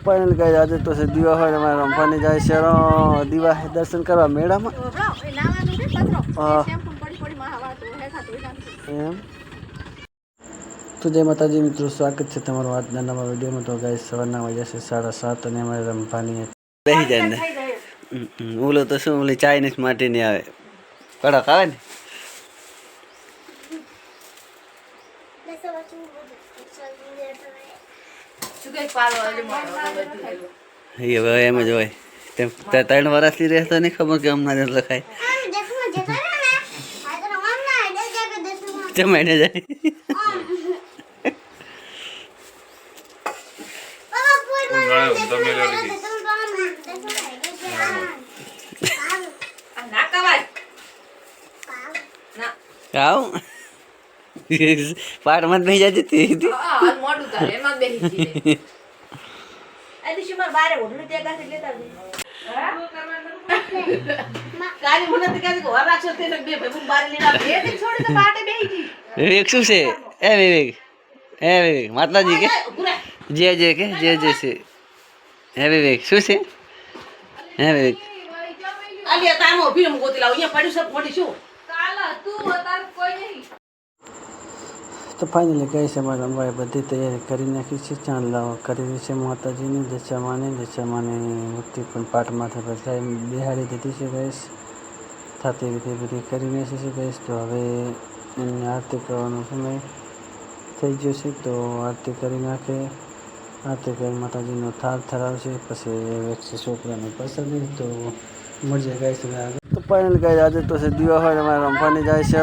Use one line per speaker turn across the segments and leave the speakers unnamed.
Final guys आज तो से दीवा હોય અમારે રમવાની જાય છે દીવા દર્શન કરવા મેળામાં એમ તો જય માતાજી મિત્રો સ્વાગત છે તમારું આજના નવા વિડીયોમાં. તો ગાઈસ સવારના વાગ્યા છે 7:30 અને અમારે રમવાની બેસી જાય ને ઓલો તો શું ઓલી ચાઇનીઝ માટીની આવે કડક આવે ને હવે એમ જ હોય તેમ 3 વર્ષથી રહેતો નહીં ખબર કે હમણાં લખાય જમાઈને જાય પાટ મત નહીં જતી વિવેક શું છે એ વિવેક માતાજી કે જે કે જે છે હે વિવેક શું છે હે વિવેક તો ફાઇનલી કહે છે અમારે રમવાએ બધી તૈયારી કરી નાખી છે. ચાંદલાઓ કરી છે માતાજીની દશામાની મૂર્તિ પણ પાઠમાંથી બધા બિહારી દીધી છે ગેસ થતી રીતે બધી કરી નાખી છે ગેસ. તો હવે એમને આરતી કરવાનો સમય થઈ ગયો છે તો આરતી કરી નાખે. આરતી કરી માતાજીનો થાળ ધરાવશે પછી વેચશે છોકરાને પસંદ તો મળશે ગેસ. તો ફાઇનલ ગાઈસ આજે તો છે દીવા હોય અમારે રમવાની જાય છે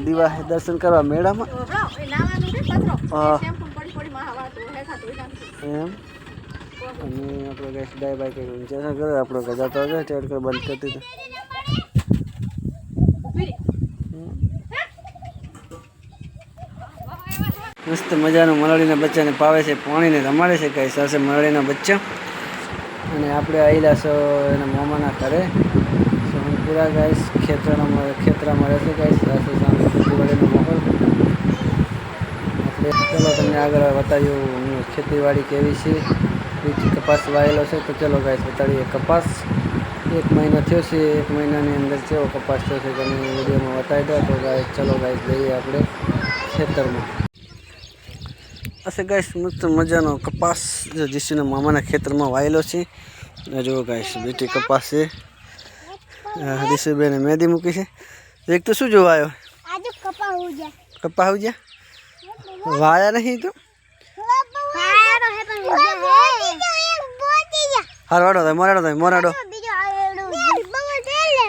દીવા દર્શન કરવા મેળામાં એમ અને આપણે ગેસ ડાય બાઈક જશે કરે આપણો ગજાતો હતો ટેડ કર બંધ કરતી હતી મસ્ત મજાનું મરડીના બચ્ચાને પાવે છે પાણીને રમાડે છે ગાઈસ. હશે મરડીના બચ્ચા અને આપણે આવેલા છો એના મામાના ઘરે સોનપુરા ગાઈસ ખેતરામાં રહેશે ગાઈસ. દિવાળીનો માહોલ આપણે ચલો તમને આગળ બતાવ્યું ખેતીવાડી કેવી છે. બીજી કપાસ વાયેલો છે તો ચલો ગાઈસ બતાડીએ કપાસ 1 મહિનો થયો છે. 1 મહિનાની અંદર કેવો કપાસ થયો છે તમે વિડીયોમાં બતાવી દો. તો ગાઈસ ચલો ગાઈસ લઈએ આપણે ખેતરમાં. હશે ગાઈસ મસ્ત મજાનો કપાસ જો જીસીના મામાના ખેતરમાં વાયેલો છે. જો ગાઈસ બીટી કપાસ છે. હરીશુબેને મેદી મૂકી છે. એક તો શું જોવા આવ્યો કપા હો ગયા વાયા નહીં તો હાર વાડો થાય મોરાડો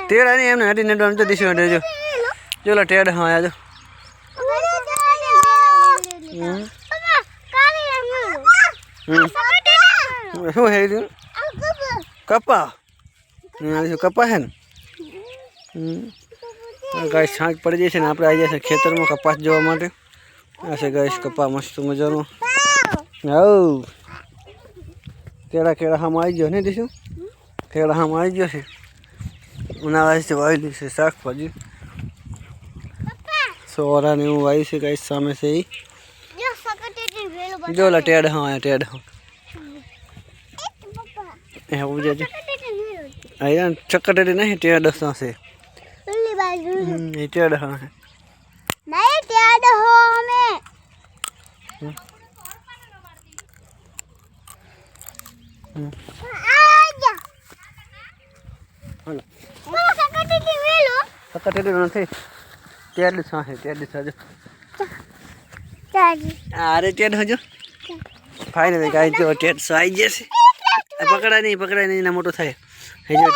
ટેડા નહીં એમને હટી નેડો તો દીશું હટે જો ચોલો ટેડ હા આજો શું હે કપા કપા હે ને ગાય છાંટ પડી જાય છે ને આપણે આવી જાય છે ખેતરમાં કપાસ જોવા માટે. આ છે ગાય કપા મસ્ત મજાનો હવ કેળા હામાં આવી ગયો ને દીશું કેળા હામાં આવી ગયો છે. ઉનાળાથી વાવેલી છે શાકભાજી સોરા ને એવું વાવ્યું છે ગાય સામે છે એ જો લા ટેડ હા ટેડ હા એ ઉજે છે અહીંયા ચકટેરી નહીં ટેડ છે ટેડ હા
नहीं टेड हो हमें आजा
हेलो
मामा सकटेटी वेलो
सकटेटी નથી ટેડ સાજો
चाची
अरे टेड હજો ફાઇનલી ગાઈસ જો ટેડ સાઈ જશે પકડાય નહીં ના મોટો થાય હજો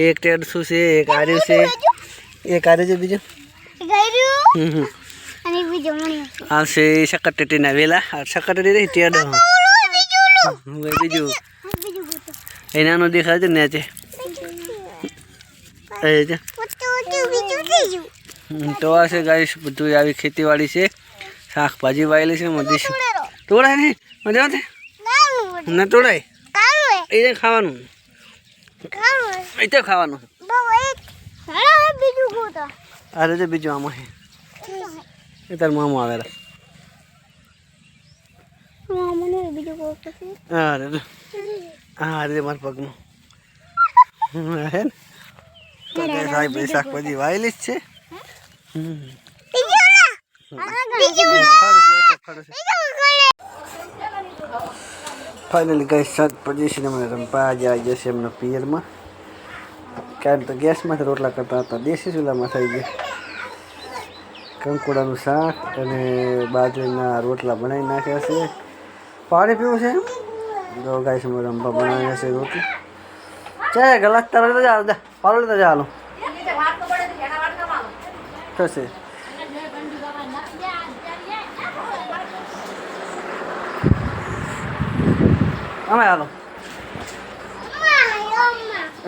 એક ટેડ શું છે એક આર્યું છે એક આર્યું છે બીજું
ગયરું અને બીજો મણી
આ છે શકટેટીના વેલા આ શકટેટી નહીં ટેડ બીજું એ નાનો દેખાય છે ને છે તો આ છે ગાઈસ બધું આવી ખેતીવાડી છે શાકભાજી વાયેલી છે મધીશું તોડાય નહીં મજા આવે ના તોડાય એ ખાવાનું એ તો ખાવાનું અરે તો બીજું આમાં હે એ તાર મામા આવેલા
બીજું કોઈ પછી
અરે અરે મારા પગનું હે ને તો કે સાહેબ શાકભાજી વાયેલી જ છે. ફાઇનલી ગાઈસ શાકભાજી છે ને મને રંપા આજે આવી જશે એમના પિયરમાં. કારણ તો ગેસમાંથી રોટલા કરતા હતા, દેશી ચૂલામાં થઈ ગયા. કંકોડાનું શાક અને બાજરીના રોટલા બનાવી નાખ્યા છે. પાણી પીવું છે તો ગાઈસ અમે રંપા બનાવ્યા છે રોટલી. ચાલ ગલાસ તારા તો જા પાલો તો ચાલો થશે. અમે હાલો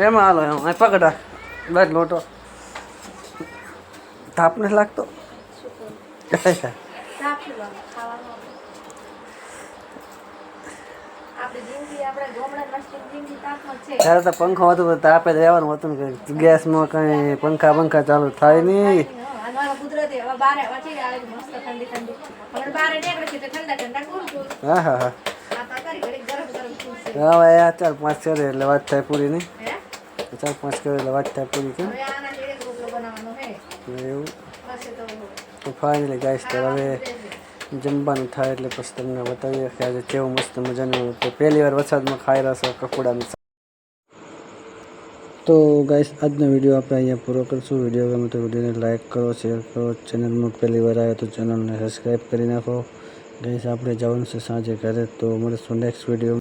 એમાં હાલો એમ પકડા બસ લોટો તાપ નથી લાગતો. ત્યારે તો પંખો હતું તો તાપે રહેવાનું હતું ને કે ગેસમાં કઈ પંખા ચાલુ થાય નહીં. હા હા હા હવે આ 4-5 કરે એટલે વાત થાય પૂરી નહીં. 4-5 કરે એટલે વાત થાય પૂરી કેમ એવું. તો ફાઇનલી ગાઈસ તો હવે જમવાનું થાય એટલે પછી તમને બતાવીએ કે આજે કેવું મસ્ત મજાનું. તો પહેલી વાર વરસાદમાં ખાઈ રહ્યા છો કકોડાનું. તો ગાઈસ આજનો વિડીયો આપણે અહીંયા પૂરો કરશું. વિડીયો ગમે તો વિડીયોને લાઇક કરો, શેર કરો. ચેનલમાં પહેલી વાર આવ્યો તો ચેનલને સબસ્ક્રાઈબ કરી નાખો. ગાઈસ આપણે જવાનું છે સાંજે ઘરે, તો મળીશું નેક્સ્ટ વિડીયો.